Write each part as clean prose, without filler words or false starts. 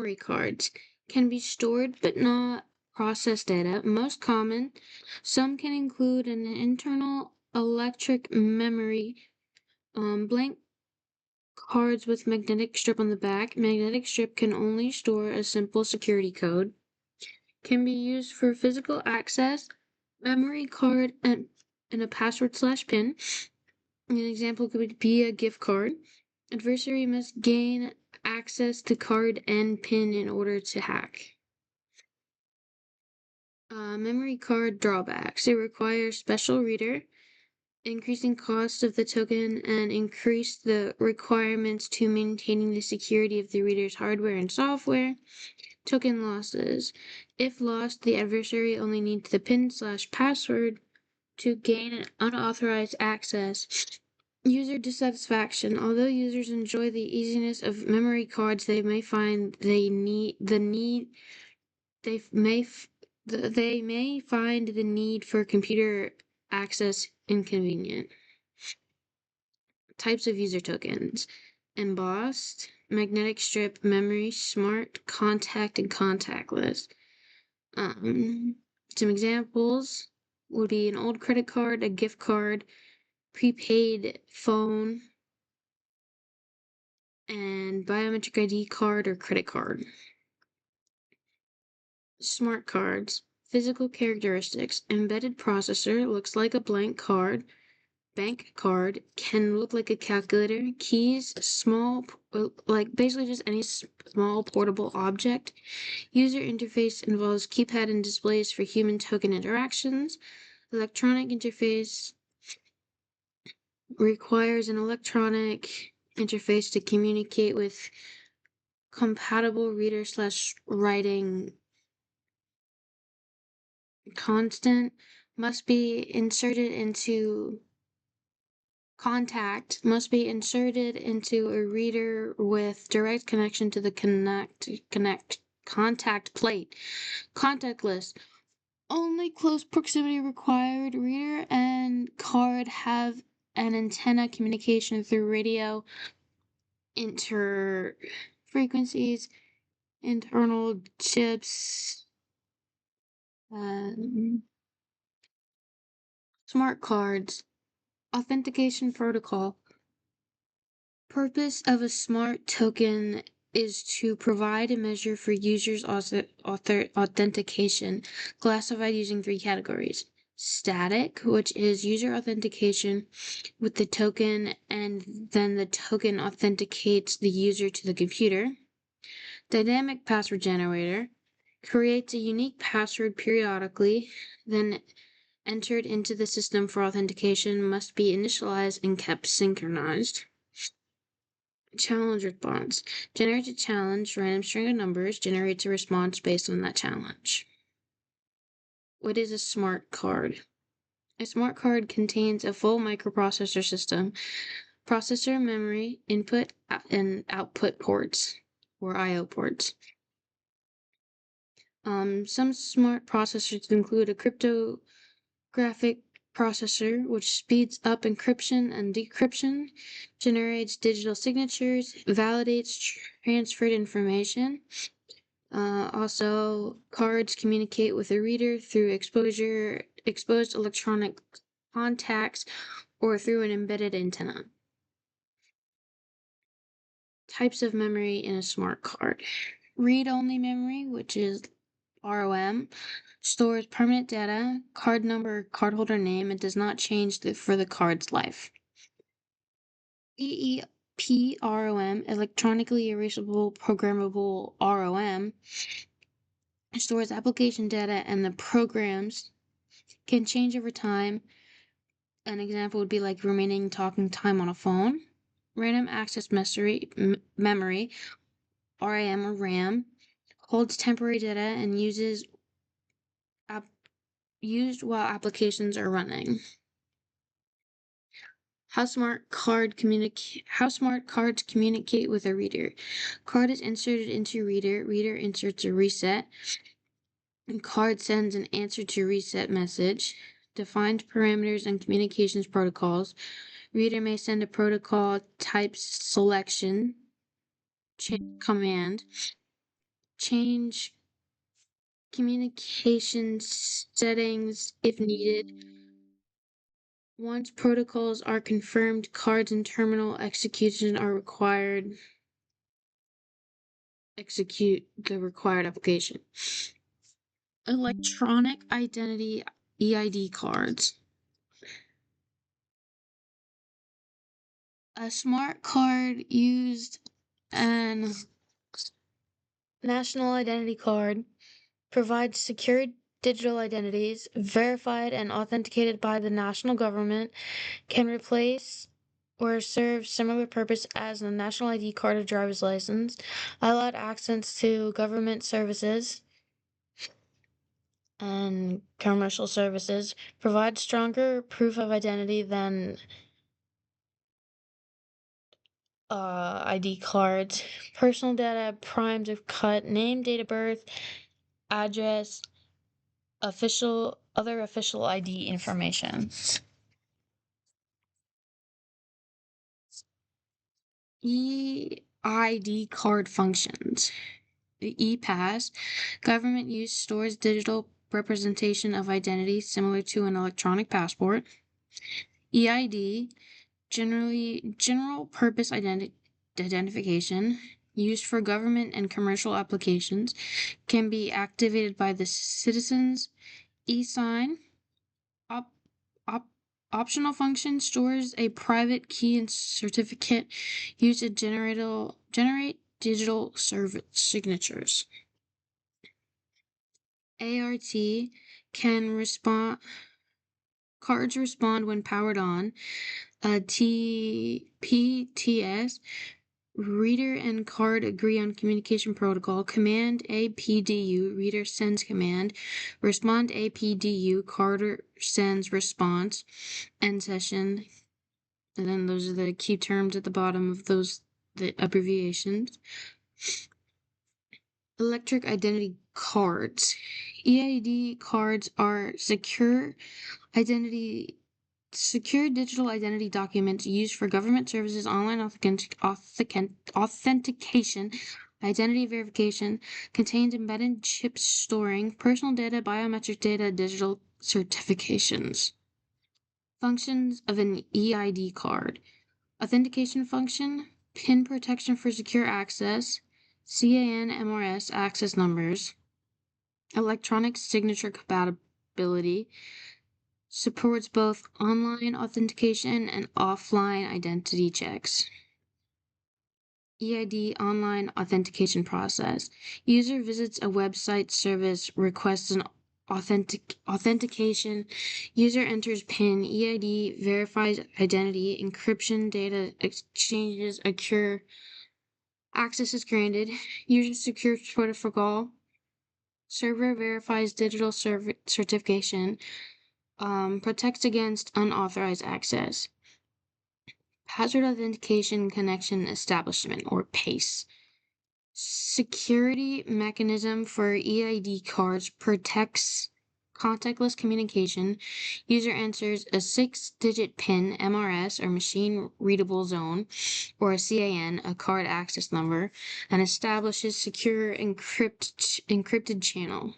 Memory cards can be stored but not processed data. Most common, some can include an internal electric memory, blank cards with magnetic strip on the back. Magnetic strip can only store a simple security code. Can be used for physical access, memory card, and a password/PIN. An example could be a gift card. Adversary must gain access to card and PIN in order to hack. Memory card drawbacks. It requires special reader, increasing cost of the token, and increase the requirements to maintaining the security of the reader's hardware and software. Token losses. If lost, the adversary only needs the PIN/password to gain unauthorized access. User dissatisfaction. Although users enjoy the easiness of memory cards, they may find they may find the need for computer access inconvenient. Types of user tokens: embossed, magnetic strip, memory, smart, contact, and contactless. Some examples would be an old credit card, a gift card, prepaid phone, and biometric ID card or credit card. Smart cards. Physical characteristics. Embedded processor looks like a blank card. Bank card can look like a calculator. Keys, small, like basically just any small portable object. User interface involves keypad and displays for human token interactions. Electronic interface requires an electronic interface to communicate with compatible reader/writing constant. Must be inserted into contact must be inserted into a reader with direct connection to the contact plate. Contactless. Only close proximity required. Reader and card have an antenna communication through radio interfrequencies, internal chips, smart cards. Authentication protocol. Purpose of a smart token is to provide a measure for users' authentication, classified using 3 categories. Static, which is user authentication with the token, and then the token authenticates the user to the computer. Dynamic password generator creates a unique password periodically, then entered into the system for authentication, must be initialized and kept synchronized. Challenge response. Generates a challenge, random string of numbers, generates a response based on that challenge. What is a smart card? A smart card contains a full microprocessor system, processor, memory, input, and output ports, or I/O ports. Some smart processors include a cryptographic processor, which speeds up encryption and decryption, generates digital signatures, validates transferred information. Also, cards communicate with a reader through exposed electronic contacts or through an embedded antenna. Types of memory in a smart card. Read-only memory, which is ROM, stores permanent data, card number, cardholder name, and does not change for the card's life. EEPROM, electronically erasable programmable ROM, stores application data and the programs can change over time. An example would be like remaining talking time on a phone. Random access memory, RAM or RAM, holds temporary data and used while applications are running. How smart cards communicate with a reader. Card is inserted into reader. Reader inserts a reset. And card sends an answer to reset message. Defined parameters and communications protocols. Reader may send a protocol type selection command. change communication settings if needed. Once protocols are confirmed, cards and terminal execution are required. Execute the required application. Electronic identity EID cards. A smart card used an national identity card provides secure digital identities verified and authenticated by the national government, can replace or serve similar purpose as the national ID card or driver's license, allowed access to government services and commercial services, provide stronger proof of identity than ID cards, personal data primed of cut, name, date of birth, address, other official ID information. EID card functions. The ePass, government use stores digital representation of identity similar to an electronic passport. EID, general purpose identification, used for government and commercial applications, can be activated by the citizens. eSign, optional function, stores a private key and certificate used to generate digital signatures. ART can respond. Cards respond when powered on. PTS, reader and card agree on communication protocol. Command APDU, reader sends command. Respond APDU, card sends response. End session. And then those are the key terms at the bottom of the abbreviations. Electric identity cards. EID cards are secure digital identity documents used for government services, online authentication, identity verification, contains embedded chip storing, personal data, biometric data, digital certifications. Functions of an EID card. Authentication function, PIN protection for secure access, CAN MRS access numbers, electronic signature compatibility, supports both online authentication and offline identity checks. EID online authentication process. User visits a website service, requests an authentication. User enters PIN. EID verifies identity. Encryption data exchanges occur. Access is granted. User secures protocol. Server verifies digital certification. Protects against unauthorized access. Password authentication connection establishment, or PACE. Security mechanism for EID cards protects contactless communication. User enters a 6-digit PIN, MRS, or machine readable zone, or a CAN, a card access number, and establishes secure encrypted channel.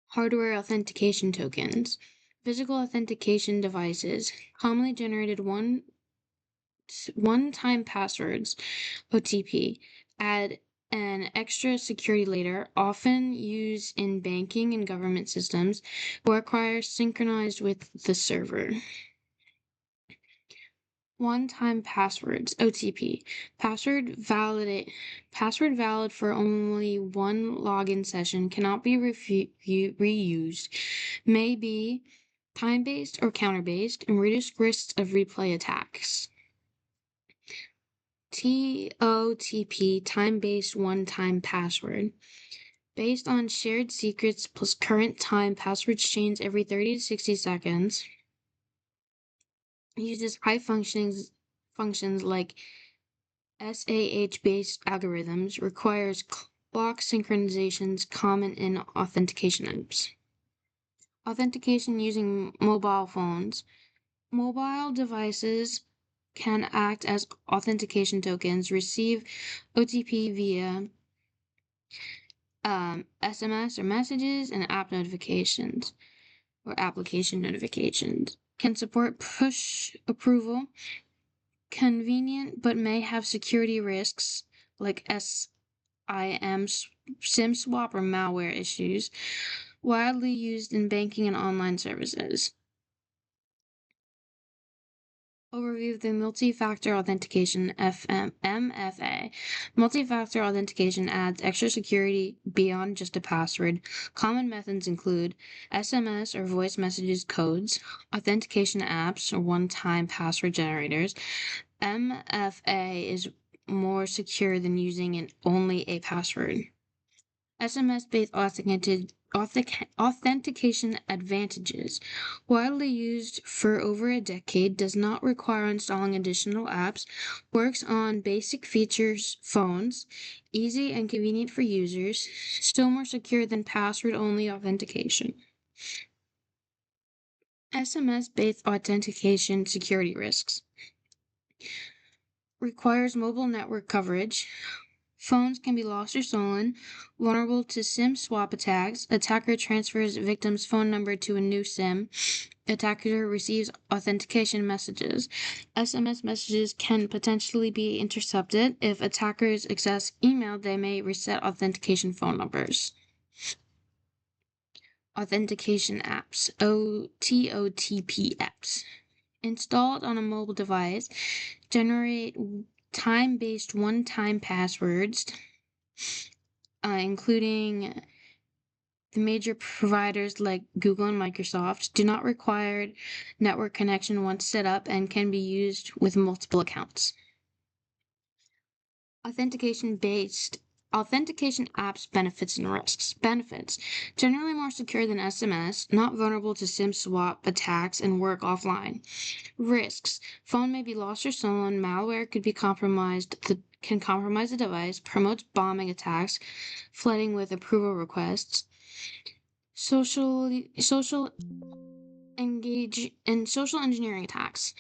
Hardware authentication tokens. Physical authentication devices, commonly generated one-time passwords, OTP, add an extra security layer, often used in banking and government systems, or require synchronized with the server. One-time passwords, OTP. Password valid for only one login session, cannot be reused, may be time-based or counter-based, and reduce risks of replay attacks. TOTP, time-based one-time password. Based on shared secrets plus current time, passwords change every 30 to 60 seconds. Uses high functions like SAH-based algorithms. Requires clock synchronizations common in authentication apps. Authentication using mobile phones. Mobile devices can act as authentication tokens, receive OTP via SMS or messages, and app notifications or application notifications. Can support push approval, convenient but may have security risks like SIM SIM swap or malware issues, widely used in banking and online services. Overview of the multi-factor authentication MFA. Multi-factor authentication adds extra security beyond just a password. Common methods include SMS or voice messages codes, authentication apps or one-time password generators. MFA is more secure than using only a password. SMS-based authentication advantages. Widely used for over a decade, does not require installing additional apps, works on basic features phones, easy and convenient for users, still more secure than password-only authentication. SMS-based authentication security risks. Requires mobile network coverage. Phones can be lost or stolen, vulnerable to SIM swap attacks. Attacker transfers victim's phone number to a new SIM. Attacker receives authentication messages. SMS messages can potentially be intercepted. If attackers access email, they may reset authentication phone numbers. Authentication apps, OTOTP apps. Installed on a mobile device, generate time-based one-time passwords, including the major providers like Google and Microsoft, do not require network connection once set up and can be used with multiple accounts. Authentication apps benefits and risks. Benefits: generally more secure than SMS, not vulnerable to SIM swap attacks, and work offline. Risks: phone may be lost or stolen, malware could be compromised, can compromise the device, promotes bombing attacks, flooding with approval requests, social engineering attacks.